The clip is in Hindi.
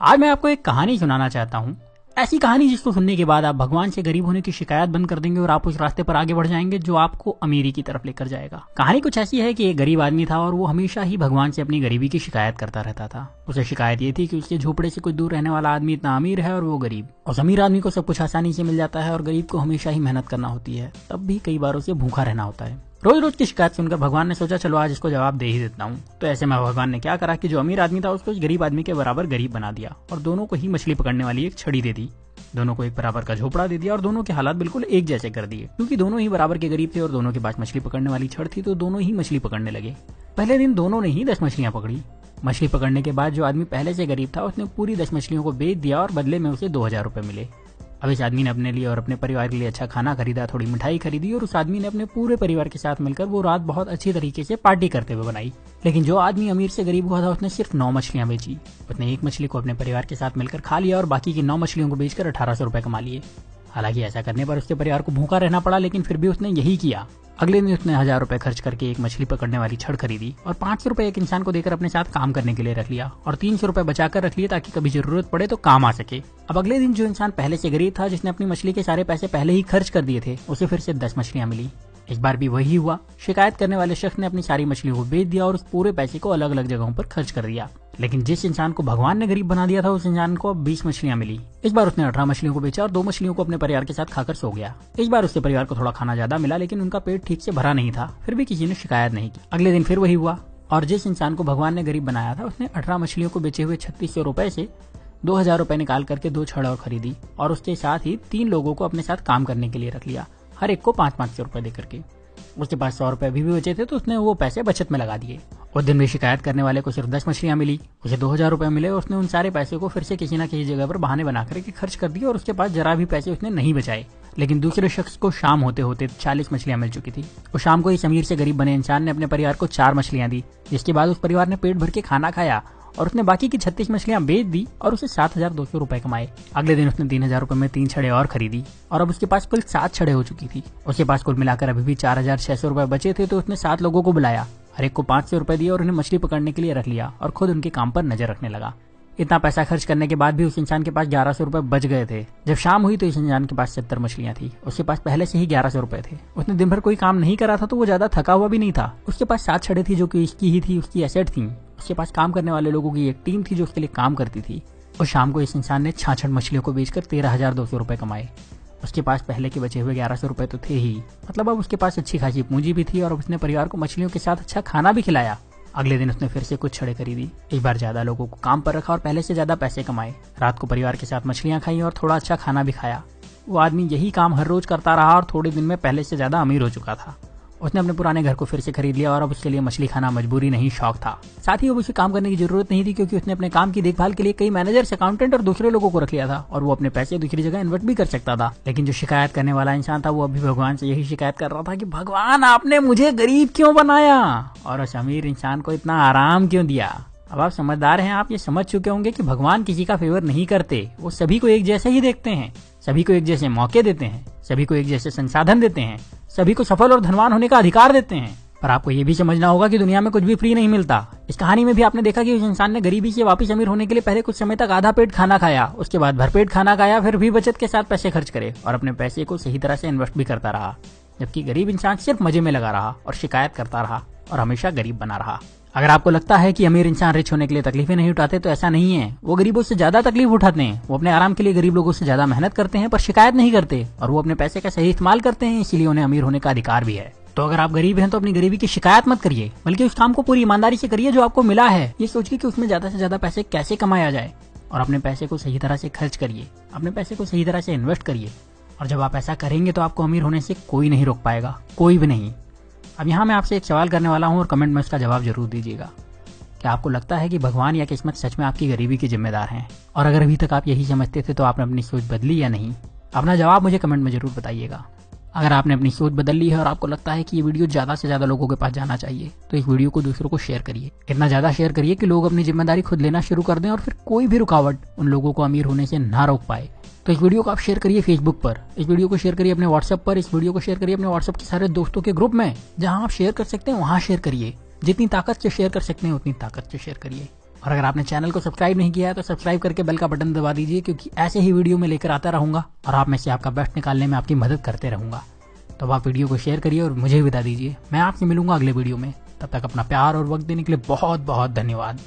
आज मैं आपको एक कहानी सुनाना चाहता हूँ। ऐसी कहानी जिसको सुनने के बाद आप भगवान से गरीब होने की शिकायत बंद कर देंगे और आप उस रास्ते पर आगे बढ़ जाएंगे जो आपको अमीरी की तरफ लेकर जाएगा। कहानी कुछ ऐसी है कि एक गरीब आदमी था और वो हमेशा ही भगवान से अपनी गरीबी की शिकायत करता रहता था। उसे शिकायत ये थी कि उसके झोपड़े से कुछ दूर रहने वाला आदमी इतना अमीर है और वो गरीब। उस अमीर आदमी को सब कुछ आसानी से मिल जाता है और गरीब को हमेशा ही मेहनत करना होती है, तब भी कई बार उसे भूखा रहना होता है। रोज रोज की शिकायत सुनकर भगवान ने सोचा चलो आज इसको जवाब दे ही देता हूँ। तो ऐसे में भगवान ने क्या करा कि जो अमीर आदमी था उसको इस गरीब आदमी के बराबर गरीब बना दिया और दोनों को ही मछली पकड़ने वाली एक छड़ी दे दी। दोनों को एक बराबर का झोपड़ा दे दिया और दोनों के हालात बिल्कुल एक जैसे कर दिए। क्योंकि दोनों ही बराबर के गरीब थे और दोनों के पास मछली पकड़ने वाली छड़ थी तो दोनों ही मछली पकड़ने लगे। पहले दिन दोनों ने ही 10 मछलियां पकड़ी। मछली पकड़ने के बाद जो आदमी पहले से गरीब था उसने पूरी 10 मछलियों को बेच दिया और बदले में उसे 2000 रुपए मिले। अब इस आदमी ने अपने लिए और अपने परिवार के लिए अच्छा खाना खरीदा, थोड़ी मिठाई खरीदी और उस आदमी ने अपने पूरे परिवार के साथ मिलकर वो रात बहुत अच्छी तरीके से पार्टी करते हुए बनाई। लेकिन जो आदमी अमीर से गरीब हुआ था उसने सिर्फ 9 मछलियां बेची। उसने एक मछली को अपने परिवार के साथ मिलकर खा लिया और बाकी की 9 मछलियों को बेचकर 1800 रुपए कमा लिए। हालांकि ऐसा करने पर उसके परिवार को भूखा रहना पड़ा, लेकिन फिर भी उसने यही किया। अगले दिन उसने 1000 रुपए खर्च करके एक मछली पकड़ने वाली छड़ खरीदी और 500 रुपए एक इंसान को देकर अपने साथ काम करने के लिए रख लिया और 300 रुपए बचाकर रख लिए ताकि कभी जरूरत पड़े तो काम आ सके। अब अगले दिन जो इंसान पहले से गरीब था, जिसने अपनी मछली के सारे पैसे पहले ही खर्च कर दिए थे, उसे फिर से 10 मछलियां मिली। इस बार भी वही हुआ। शिकायत करने वाले शख्स ने अपनी सारी मछलियों को बेच दिया और उस पूरे पैसे को अलग अलग जगहों पर खर्च कर दिया। लेकिन जिस इंसान को भगवान ने गरीब बना दिया था उस इंसान को अब 20 मछलियां मिली। इस बार उसने 18 मछलियों को बेचा और 2 मछलियों को अपने परिवार के साथ खाकर सो गया। इस बार उसके परिवार को थोड़ा खाना ज्यादा मिला, लेकिन उनका पेट ठीक से भरा नहीं था। फिर भी किसी ने शिकायत नहीं की। अगले दिन फिर वही हुआ और जिस इंसान को भगवान ने गरीब बनाया था उसने 18 मछलियों को बेचे हुए 3600 रुपए से 2000 रुपए निकाल करके 2 छड़ और खरीदी और उसके साथ ही 3 लोगों को अपने साथ काम करने के लिए रख लिया, हर एक को 500 रुपए देकर के। उसके पास 100 रुपए भी बचे थे तो उसने वो पैसे बचत में लगा दिए। उस दिन भी शिकायत करने वाले को सिर्फ 10 मछलियां मिली, उसे 2000 रुपए मिले और उसने उन सारे पैसे को फिर से किसी न किसी जगह पर बहाने बना करके खर्च कर दिए और उसके पास जरा भी पैसे उसने नहीं बचाए। लेकिन दूसरे शख्स को शाम होते होते 40 मछलियां मिल चुकी थी। उस शाम को इस अमीर से गरीब बने इंसान ने अपने परिवार को 4 मछलियां दी, जिसके बाद उस परिवार ने पेट भर के खाना खाया और उसने बाकी की 36 मछलियां बेच दी और उसे 7200 रुपए कमाए। अगले दिन उसने 3000 रुपए में 3 छड़े और खरीदी और अब उसके पास कुल 7 छड़े हो चुकी थी। उसके पास कुल मिलाकर अभी भी 4600 रुपए बचे थे तो उसने 7 लोगों को बुलाया, हर एक को 500 रुपए दिए और उन्हें मछली पकड़ने के लिए रख लिया और खुद उनके काम पर नजर रखने लगा। इतना पैसा खर्च करने के बाद भी उस इंसान के पास 1100 रुपए बच गए थे। जब शाम हुई तो इस इंसान के पास 70 मछलियां थी। उसके पास पहले से ही 1100 रुपए थे। उसने दिन भर कोई काम नहीं करा था तो वो ज्यादा थका हुआ भी नहीं था। उसके पास 7 छड़े थी जो कि इसकी ही थी, उसकी एसेट थी। उसके पास काम करने वाले लोगों की एक टीम थी जो उसके लिए काम करती थी। और शाम को इस इंसान ने 66 मछलियों को बेचकर 13,200 रुपए कमाए। उसके पास पहले के बचे हुए 1100 रुपए तो थे ही, मतलब अब उसके पास अच्छी खासी पूंजी भी थी और उसने परिवार को मछलियों के साथ अच्छा खाना भी खिलाया। अगले दिन उसने फिर से कुछ छड़े खरीदी, इस बार ज्यादा लोगों को काम पर रखा और पहले से ज्यादा पैसे कमाए। रात को परिवार के साथ मछलियां खाई और थोड़ा अच्छा खाना भी खाया। वो आदमी यही काम हर रोज करता रहा और थोड़े दिन में पहले से ज्यादा अमीर हो चुका था। उसने अपने पुराने घर को फिर से खरीद लिया और अब उसके लिए मछली खाना मजबूरी नहीं शौक था। साथ ही अब उसे काम करने की जरूरत नहीं थी क्योंकि उसने अपने काम की देखभाल के लिए कई मैनेजर्स, अकाउंटेंट और दूसरे लोगों को रख लिया था और वो अपने पैसे दूसरी जगह इन्वेस्ट भी कर सकता था। लेकिन जो शिकायत करने वाला इंसान था वो अभी भगवान से यही शिकायत कर रहा था कि भगवान आपने मुझे गरीब क्यों बनाया और उस अमीर इंसान को इतना आराम क्यों दिया। अब आप समझदार हैं, आप ये समझ चुके होंगे कि भगवान किसी का फेवर नहीं करते, वो सभी को एक जैसे ही देखते हैं, सभी को एक जैसे मौके देते हैं, सभी को एक जैसे संसाधन देते हैं, सभी को सफल और धनवान होने का अधिकार देते हैं। पर आपको ये भी समझना होगा कि दुनिया में कुछ भी फ्री नहीं मिलता। इस कहानी में भी आपने देखा कि उस इंसान ने गरीबी से वापस अमीर होने के लिए पहले कुछ समय तक आधा पेट खाना खाया, उसके बाद भरपेट खाना खाया, फिर भी बचत के साथ पैसे खर्च करे और अपने पैसे को सही तरह से इन्वेस्ट भी करता रहा। जबकि गरीब इंसान सिर्फ मजे में लगा रहा और शिकायत करता रहा और हमेशा गरीब बना रहा। अगर आपको लगता है कि अमीर इंसान रिच होने के लिए तकलीफें नहीं उठाते तो ऐसा नहीं है। वो गरीबों से ज्यादा तकलीफ उठाते हैं। वो अपने आराम के लिए गरीब लोगों से ज्यादा मेहनत करते हैं पर शिकायत नहीं करते और वो अपने पैसे का सही इस्तेमाल करते हैं, इसीलिए उन्हें अमीर होने का अधिकार भी है। तो अगर आप गरीब हैं तो अपनी गरीबी की शिकायत मत करिए, बल्कि उस काम को पूरी ईमानदारी से करिए जो आपको मिला है। ये सोचिए कि उसमें ज्यादा से ज्यादा पैसे कैसे कमाया जाए और अपने पैसे को सही तरह से खर्च करिए, अपने पैसे को सही तरह से इन्वेस्ट करिए। और जब आप ऐसा करेंगे तो आपको अमीर होने से कोई नहीं रोक पाएगा, कोई भी नहीं। अब यहाँ मैं आपसे एक सवाल करने वाला हूँ और कमेंट में उसका जवाब जरूर दीजिएगा। क्या आपको लगता है कि भगवान या किस्मत सच में आपकी गरीबी के जिम्मेदार हैं? और अगर अभी तक आप यही समझते थे तो आपने अपनी सोच बदली या नहीं? अपना जवाब मुझे कमेंट में जरूर बताइएगा। अगर आपने अपनी सोच बदल ली है और आपको लगता है कि ये वीडियो ज्यादा से ज्यादा लोगों के पास जाना चाहिए तो इस वीडियो को दूसरों को शेयर करिए। इतना ज्यादा शेयर करिए कि लोग अपनी जिम्मेदारी खुद लेना शुरू कर दें और फिर कोई भी रुकावट उन लोगों को अमीर होने से ना रोक पाए। तो इस वीडियो को आप शेयर करिए फेसबुक पर, इस वीडियो को शेयर करिए अपने व्हाट्सएप पर, इस वीडियो को शेयर करिए अपने व्हाट्सएप के सारे दोस्तों के ग्रुप में। जहां आप शेयर कर सकते हैं वहां शेयर करिए। जितनी ताकत से शेयर कर सकते हैं उतनी ताकत से शेयर करिए। और अगर आपने चैनल को सब्सक्राइब नहीं किया है तो सब्सक्राइब करके बेल का बटन दबा दीजिए, क्योंकि ऐसे ही वीडियो में लेकर आता रहूंगा और आप में से आपका बेस्ट निकालने में आपकी मदद करते रहूंगा। तो आप वीडियो को शेयर करिए और मुझे विदा दीजिए। मैं आपसे मिलूंगा अगले वीडियो में। तब तक अपना प्यार और वक्त देने के लिए बहुत बहुत धन्यवाद।